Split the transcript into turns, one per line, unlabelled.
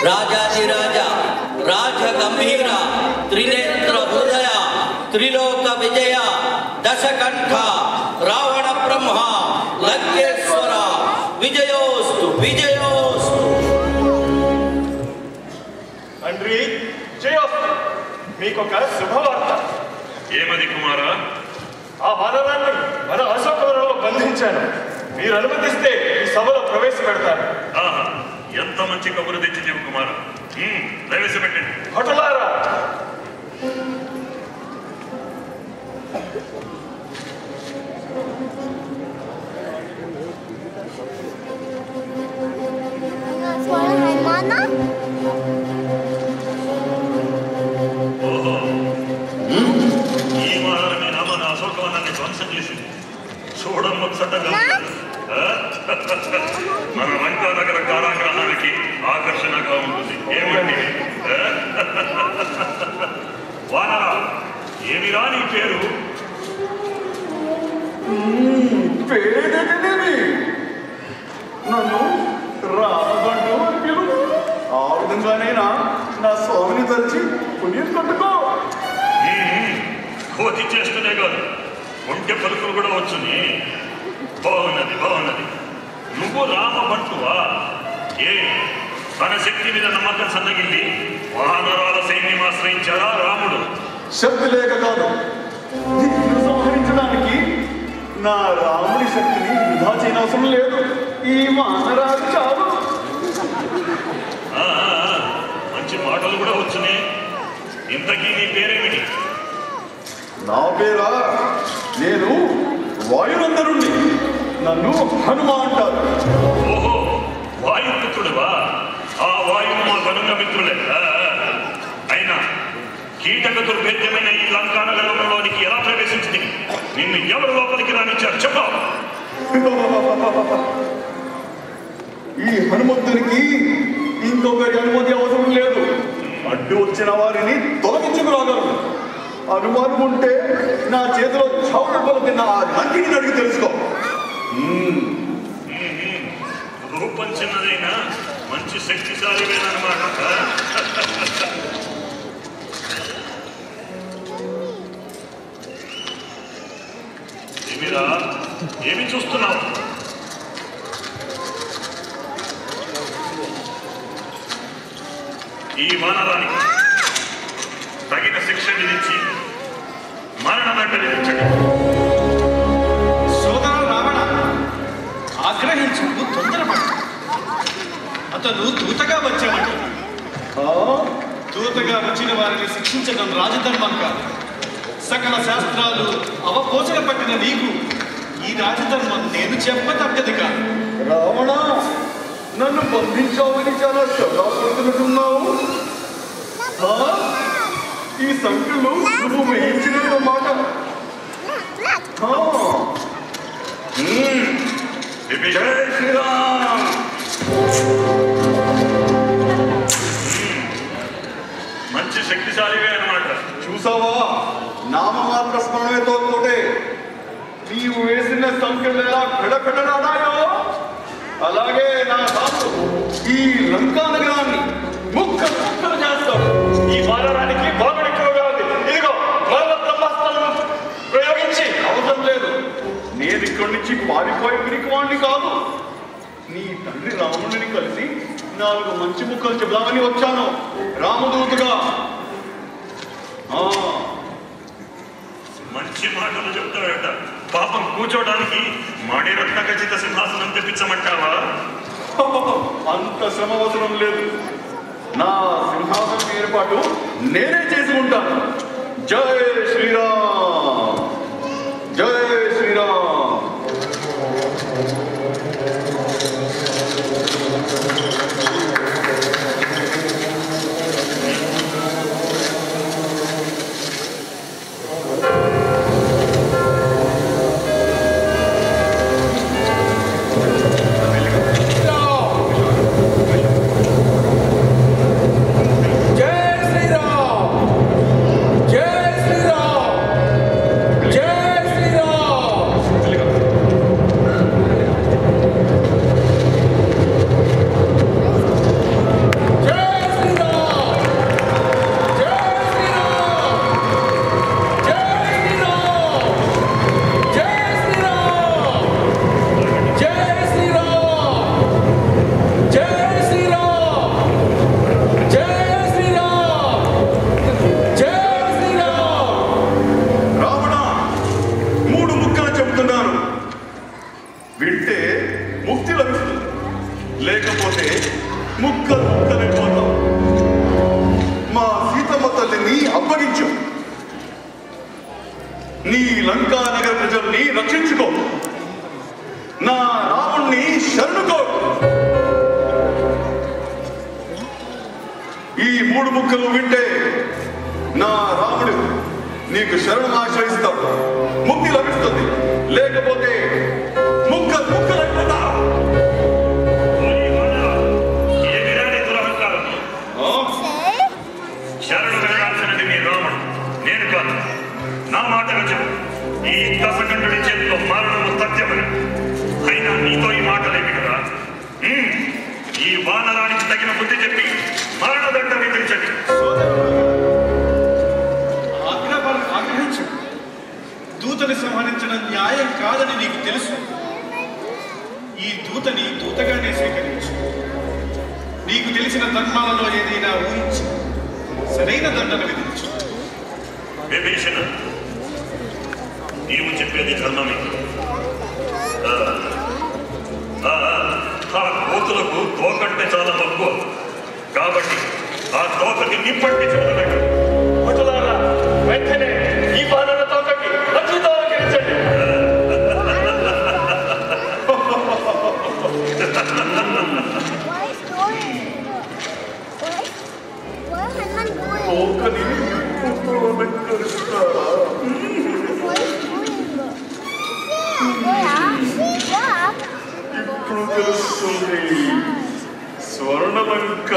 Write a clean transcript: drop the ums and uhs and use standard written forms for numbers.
రాజాధిరాజ రాజ గంభీర త్రినేత్ర హృదయ త్రిలోక విజయ దశకంఠ రావణ బ్రహ్మ లంకేశ్వర విజయోస్తు విజయోస్తు.
తండ్రి జయోస్తు. మీకొక శుభవార్త.
ఏమది కుమారా?
ఆ వానరాన్ని మన అశోకవనంలో బంధించాను. మీరు అనుమతిస్తే ఈ సభలో ప్రవేశపెడతాను.
ఆహా, ఎంత మంచి కబురు తెచ్చింది కుమారా. ప్రవేశపెట్టండి.
భటులారా,
ఓహో, ఈ వారం మీ నామాన్ని అశోకవనాన్ని ధ్వంసం చేసింది. చూడముచ్చటగా మన లంకా నగర కారాగ్రహానికి ఆకర్షణగా ఉంటుంది. ఏమండి వానరా, ఏమిరా నీ పేరు?
నన్ను రాబండు అని పిలు. ఆ విధంగానైనా నా స్వామిని తలిచి పుణ్యం కట్టుకో.
కోతి చేస్తూనే కాదు, ఒంటె పలుకులు కూడా వచ్చుని. బాగున్నది బాగున్నది. నువ్వు రామబంటువా? ఏ తన శక్తి మీద నమ్మకం సన్నగిల్లి వానరాల సైన్యం ఆశ్రయించాడా రాముడు?
శక్తి లేక కాదు, నిన్ను సంహరించడానికి నా రాముడి శక్తిని వృధా చేయనవసరం లేదు. ఈ వానరాలు చాలు.
మంచి మాటలు కూడా వచ్చునే. ఇంతకీ నీ పేరేమిటి?
నా పేరా? నేను వాయునందరుణ్ణి. నన్ను హనుమ అంటారు.
ఓహో, వాయుపుత్రుడువా? ఆ వాయువు మా గనుక మిత్రులే. అయినా కీటక దుర్భేద్యమైన ఈ లంకా నగరంలోనికి ఎలా ప్రవేశించింది? నిన్ను ఎవరు లోపలికి రానిచ్చారు చెప్పు.
ఈ హనుమంతునికి ఇంకొకరి అనుమతి అవసరం లేదు. అడ్డు వచ్చిన వారిని తొలగించుకురాగలరు. అనుమానం ఉంటే నా చేతిలో చౌడ పలుకున్న ఆ లంకిని అడిగి తెలుసుకో.
రూపం చిన్నదైనా మంచి శక్తిశాలివేనమాట. ఏమిరా, ఏమి చూస్తున్నావు? ఈ వానరానికి తగిన శిక్ష విధించి మరణదండ విధించండి.
సోదర రావణ, ఆగ్రహించు, తొందరపడు. అతను దూతగా వచ్చాడు. దూతగా వచ్చిన వారిని శిక్షించడం రాజధర్మం కాదు. సకల శాస్త్రాలు అవపోచన పట్టిన నీకు ఈ రాజధర్మం నేను చెప్పతగ్గది కాదు.
రావణ, నన్ను బంధించావని చాలా శ్రద్ధపడుతున్నట్టున్నావు. ఈ సంఖ్యలు నువ్వు వేయించినమాట.
జై శ్రీరామ్. మంచి శక్తిశాలివే అన్నమాట.
చూసావా, నామమాత్ర స్మరణతో తోటే నీవు వేసిన సంఖ్యలు ఎలా గడగడలాడాయో అలాగే నా రాజు ఈ లంకా నగరాన్ని ముక్కలు ముక్కలు చేస్తాడు.
ఈ వానరానికి బాగుడు ఎక్కువగా ఉంది. ఇదిగో మరణ బ్రహ్మాస్త్రాలను ప్రయోగించి.
అవసరం లేదు. నేను ఇక్కడి నుంచి పారిపోయి పిరికివాణ్ణి కాదు. నీ తండ్రి రాముడిని కలిసి 4 మంచి ముక్కలు చెబుదామని వచ్చాను రామదూతగా.
మంచి మాటలు చెప్తాడట. పాపం కూర్చోడానికి మణిరత్న ఖచ్చిత సింహాసనం తెప్పించమంటావా?
అంత శ్రమ అవసరం లేదు. నా సింహాసనం ఏర్పాటు నేనే చేసి ఉంటాను. జై శ్రీరామ్, జై శ్రీరామ్.
జై శ్రీరామ్, జై శ్రీరామ్.
నీ లంకా నగర ప్రజల్ని రక్షించుకో, నా రాముణ్ణి శరణుకో. ఈ 3 ముక్కలు వింటే నా రాముడు నీకు శరణం ఆశ్రయిస్తాడు, ముక్తి లభిస్తుంది. లేకపోతే ముక్కలైపోతా.
శరణు వెళ్ళాల్సినది నీ రాముడు, నేను కాదు. నా మాటగా చెప్పు, ఈ దశకంఠుడి చేతిలో మరణము సత్యమని. అయినా నీతో ఈ మాటలేమి కదా. ఈ వానరానికి తగిన బుద్ధి చెప్పి మరణదండ విధించండి.
ఆగ్రహించు. దూతని సంహరించడం న్యాయం కాదని నీకు తెలుసు. ఈ దూతని దూతగానే స్వీకరించు. నీకు తెలిసిన ధర్మాలలో ఏదైనా ఊహించి సరైన దండన విధించు.
విభీషణ, నీవు చెప్పేది ధర్మమే. ఆ కోతులకు తోకంటే చాలా తక్కువ కాబట్టి ఆ తోకకి నిప్పంటి చూడలేదు.
వెంటనే ఈ బాణన తోకకి రక్షించండి.
ఇప్పుడు తెలుస్తుంది స్వర్ణలంక